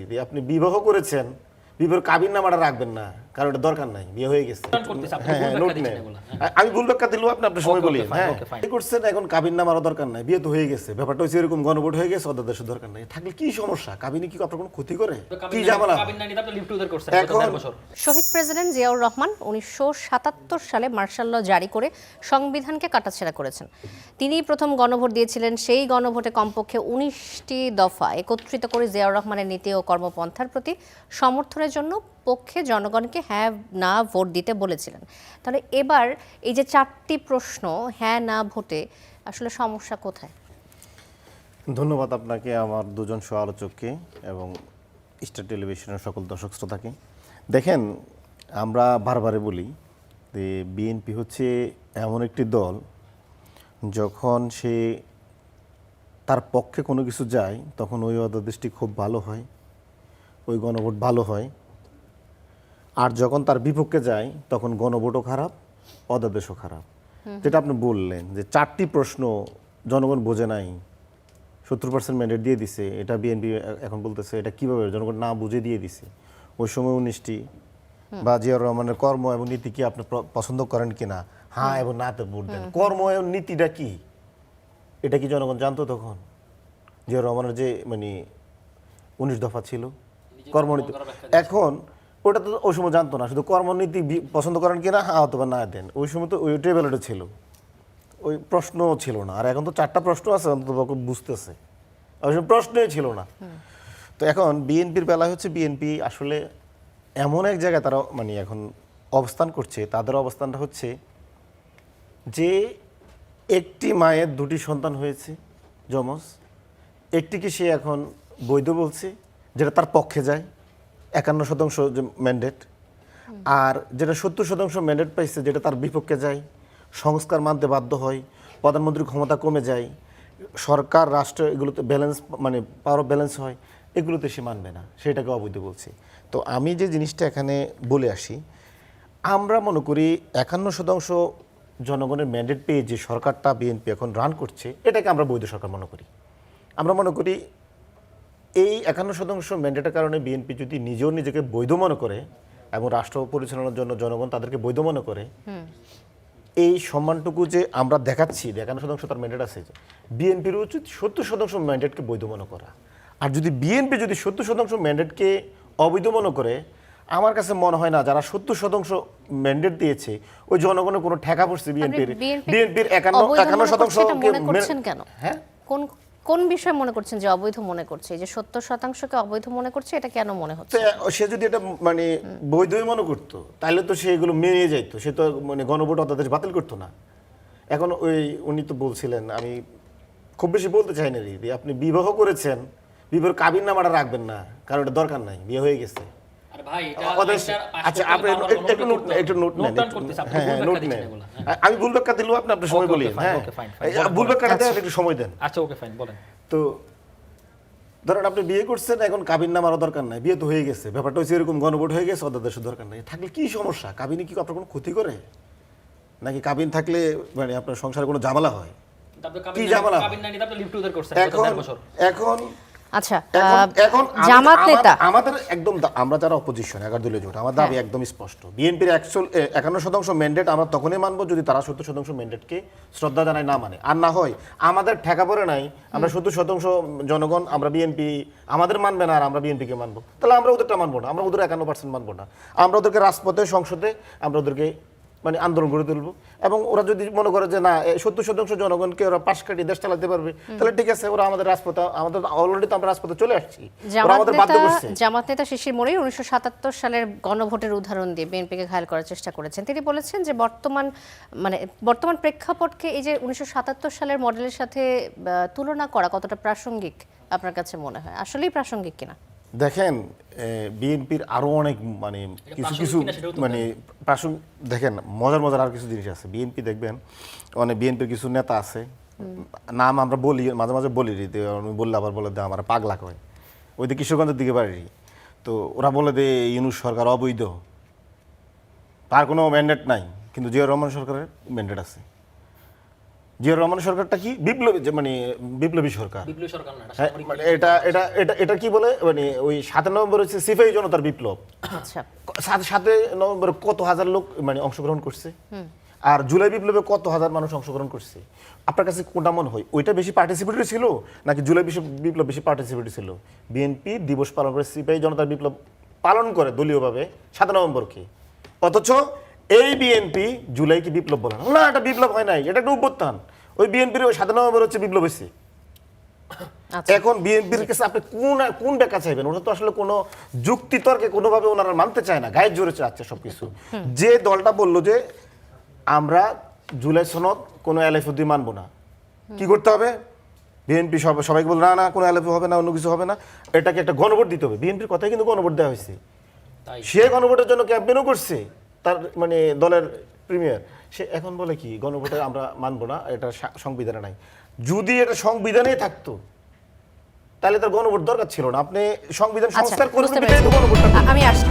দিদি, আপনি বিবাহ করেছেন, বিবাহের কাবিন নামাটা রাখবেন না, কারণ এটা দরকার নাই, বিয়ে হয়ে গেছে। হ্যাঁ হ্যাঁ, নোট নেন। আমি ভুল ব্যাখ্যা দিলেও আপনি আপনার সময় বলি। হ্যাঁ, কি করছেন এখন, কাবিন নামারও দরকার নাই, বিয়ে তো হয়ে গেছে। ব্যাপারটা হচ্ছে এরকম, গণভোট হয়ে গেছে, অধ্যাদেশের দরকার নাই। থাকলে কি সমস্যা? কাবিনে কি আপনার কোনো ক্ষতি করে? কি ঝামেলা? এখন শহীদ প্রেসিডেন্ট জিয়াউর রহমান 1977 সালে মার্শাল ল জারি করে সংবিধানকে কাটাছেঁড়া করেছেন। তিনিই প্রথম গণভোট দিয়েছিলেন। সেই গণভোটে কমপক্ষে 19টি দফা একত্রিত করে জিয়াউর রহমানের নীতি ও কর্মপন্থার প্রতি সমর্থনের জন্য পক্ষে জনগণকে হ্যাঁ না ভোট দিতে বলেছিলেন। তাহলে এবার এই যে 4টি প্রশ্ন হ্যাঁ না ভোটে আসলে সমস্যা কোথায়? ধন্যবাদ আপনাকে, আমার দুজন সহ আলোচককে এবং স্টার টেলিভিশনের সকল দর্শক শ্রোতাকে। দেখেন, আমরা বারবারে বলি যে বিএনপি হচ্ছে এমন একটি দল, যখন সে তার পক্ষে কোনো কিছু যায় তখন ওই অধ্যাদেশটি খুব ভালো হয়, ওই গণভোট ভালো হয়। আর যখন তার বিপক্ষে যায় তখন গণভোটও খারাপ, অধ্যাদেশও খারাপ। যেটা আপনি বললেন যে 4টি প্রশ্ন জনগণ বোঝে নাই, 70% ম্যান্ডেট দিয়ে দিছে, এটা বিএনপি এখন বলতেছে এটা কিভাবে জনগণ না বুঝে দিয়ে দিছে। ওই সময় 19টি বা জিয়াউর রহমানের কর্ম এবং নীতি কি আপনি পছন্দ করেন কিনা, হ্যাঁ এবং নাতে ভোট দেন। কর্ম এবং নীতিটা কি, এটা কি জনগণ জানতো তখন? জিয়াউর রহমানের যে মানে 19 দফা ছিল কর্মনীতি, এখন ওটা তো ওই সময় জানতো না। শুধু কর্মনীতি পছন্দ করেন কিনা, হ্যাঁ অথবা না দেন। ওই সময় তো ওই টেবিলটা ছিল, ওই প্রশ্ন ছিল না। আর এখন তো 4টা প্রশ্ন আছে, অন্তত বুঝতেছে, ওই সময় প্রশ্নই ছিল না। তো এখন বিএনপির বেলায় হচ্ছে, বিএনপি আসলে এমন এক জায়গায় তারা মানে এখন অবস্থান করছে। তাদের অবস্থানটা হচ্ছে যে একটি মায়ের 2টি সন্তান হয়েছে যমজ, একটিকে সে এখন বৈধ বলছে, যেটা তার পক্ষে যায় 51% যে ম্যান্ডেট, আর যেটা 70% ম্যান্ডেট পাইছে যেটা তার বিপক্ষে যায়, সংস্কার মানতে বাধ্য হয়, প্রধানমন্ত্রীর ক্ষমতা কমে যায়, সরকার রাষ্ট্র এগুলোতে ব্যালেন্স মানে পাওয়ার ব্যালেন্স হয়, এগুলোতে সে মানবে না, সেটাকে অবৈধ বলছে। তো আমি যে জিনিসটা এখানে বলে আসি, আমরা মনে করি 51% জনগণের ম্যান্ডেট পেয়ে যে সরকারটা বিএনপি এখন রান করছে, এটাকে আমরা বৈধ সরকার মনে করি। আমরা মনে করি এই 51% ম্যান্ডেটের কারণে বিএনপি যদি নিজেও নিজেকে বৈধ মনে করে এবং রাষ্ট্র পরিচালনার জন্য জনগণ তাদেরকে বৈধ মনে করে, এই সম্মানটুকু যে আমরা দেখাচ্ছি, 51% তার ম্যান্ডেট আছে, বিএনপির উচিত 70% ম্যান্ডেটকে বৈধ মনে করা। আর যদি বিএনপি যদি 70% ম্যান্ডেটকে অবৈধ মনে করে, আমার কাছে মনে হয় না যারা 70% ম্যান্ডেট দিয়েছে ওই জনগণের কোনো ঠেকা পড়ছে বিএনপির। বিএনপির 51% কেন? হ্যাঁ, কোন বিষয় মনে করছেন যে অবৈধ মনে করছে? এই যে 70%কে অবৈধ মনে করছে, এটা কেন মনে হচ্ছে? সে যদি এটা মানে বৈধই মনে করতো তাহলে তো সে এগুলো মেনে যাইতো, সে তো মানে গণভোট অধ্যাদেশ বাতিল করতো না। এখন উনি তো বলছিলেন, আমি খুব বেশি বলতে চাই না দিদি, আপনি বিবাহ করেছেন, বিবাহের কাবিন নামাটা রাখবেন না, কারণ এটা দরকার নাই, বিয়ে হয়ে গেছে। আচ্ছা, আপনি একটু নোট নেন। হ্যাঁ, নোট নেন। আমি ভুল ব্যাখ্যা দিলেও আপনি আপনার সময় বলি। হ্যাঁ, ভুল ব্যাখ্যাটা একটু সময় দেন। আচ্ছা, ওকে, ফাইন, বলেন। তো ধরেন আপনি বিয়ে করছেন, এখন কাবিন নামারও দরকার নাই, বিয়ে তো হয়ে গেছে। ব্যাপারটা হচ্ছে এরকম, গণভোট হয়ে গেছে, অধ্যাদেশের দরকার নাই। থাকলে কি সমস্যা? কাবিনে কি আপনার কোনো ক্ষতি করে? নাকি কাবিন থাকলে মানে আপনার সংসারে কোনো ঝামেলা হয়? কি ঝামেলা? এখন আচ্ছা, এখন জামাত নেতা আমাদের একদম, আমরা যারা অপোজিশন 11 দলীয় জোট, আমার দাবি একদম স্পষ্ট। বিএনপির 51% ম্যান্ডেট আমরা তখনই মানবো যদি তারা 70% ম্যান্ডেটকে শ্রদ্ধা জানায়, না মানে। আর না হয় আমাদের ঠেকা পড়ে নাই, আমরা 70% জনগণ আমরা বিএনপি আমাদের মানবে না আর আমরা বিএনপিকে মানবো, তাহলে আমরা ওদেরটা মানবো না, আমরা ওদের 51% মানবো না। আমরা ওদেরকে রাজপথে, সংসদে আমরা ওদেরকে মানে আন্দোলন গড়ে তুলবো। এবং ওরা যদি মনে করে যে না 70% জনগণকে ওরা পাশ কাটিয়ে দেশ চালাতে পারবে, তাহলে ঠিক আছে, ওরা আমাদের রাজপথে, আমাদের অলরেডি তো আমরা রাজপথে চলে আসছি, ওরা আমাদের বাধ্য করছে। জামাত নেতা শিশির মনির 1977 সালের গণভোটের উদাহরণ দিয়ে বিএনপিকে ঘায়েল করার চেষ্টা করেছেন। তিনি বলেছেন যে বর্তমান প্রেক্ষাপটকে এই যে 1977 সালের মডেলের সাথে তুলনা করা কতটা প্রাসঙ্গিক আপনার কাছে মনে হয়? আসলেই প্রাসঙ্গিক কিনা? দেখেন, বিএনপির আরো অনেক মানে কিছু মানে প্রাসঙ্গিক, দেখেন মজার আর কিছু জিনিস আছে। বিএনপি দেখবেন অনেক, বিএনপির কিছু নেতা আছে, নাম আমরা বলি মাঝে মাঝে বলি, বললে আবার বলে দে আমার পাগলা কয়, ওই দিকে কিশোরগঞ্জের দিকে বাড়ি। তো ওরা বলে দে ইউনূস সরকার অবৈধ, তার কোনো ম্যান্ডেট নাই, কিন্তু জিয়াউর রহমান সরকারের ম্যান্ডেট আছে। জিয়াউর রহমানের সরকারটা কি বিপ্লবী, মানে বিপ্লবী সরকার। বিপ্লবী সরকার না, এটা হ্যাঁ, সামরিক মানে এটা কি বলে, মানে ওই 7 নভেম্বর হচ্ছে সিপাহী জনতার বিপ্লব। আচ্ছা 7 নভেম্বর কত হাজার লোক মানে অংশগ্রহণ করছে, আর জুলাই বিপ্লবে কত হাজার মানুষ অংশগ্রহণ করছে। আপনার কাছে কোনটা মনে হয়, ওইটা বেশি পার্টিসিপেটরি ছিল নাকি জুলাই বিপ্লব বেশি পার্টিসিপেটরি ছিল? বিএনপি দিবস পালন করে, সিপাহী জনতার বিপ্লব পালন করে দলীয়ভাবে 7 নভেম্বরকে, অথচ এই বিএনপি জুলাইকে বিপ্লব বলে না। এটা বিপ্লব হয় নাই, এটা একটা অভ্যুত্থান। ওই বিএনপির ওই 7 নভেম্বর হচ্ছে বিপ্লব হয়েছে। আচ্ছা এখন বিএনপির কাছে আপনি কোন ব্যাখ্যা চাইবেন? ওটা তো আসলে কোনো যুক্তি তর্কে কোনোভাবে ওনারা মানতে চায় না, গায়ের জোরে চাচ্ছে সবকিছু। যে দলটা বললো যে আমরা জুলাই সনদ কোনো এলএফি মানবো না, কি করতে হবে? বিএনপি সবাইকে বল না কোনো এলএফি হবে না, অন্য কিছু হবে না, এটাকে একটা গণভোট দিতে হবে। বিএনপির কথাই কিন্তু গণভোট দেওয়া হয়েছে, তাই সে গণভোটের জন্য ক্যাম্পেইনও করছে, তার মানে দলের প্রিমিয়ার। সে এখন বলে কি গণভোটে আমরা মানবো না, এটা সংবিধানে নাই। যদি এটা সংবিধানেই থাকতো তাহলে তার গণভোট দরকার ছিল না। আপনি সংবিধান আচ্ছা সংস্কার করে বুঝতে বিটাই তো পেরেছি। গণভোটটা করবেন। আমি আসছি।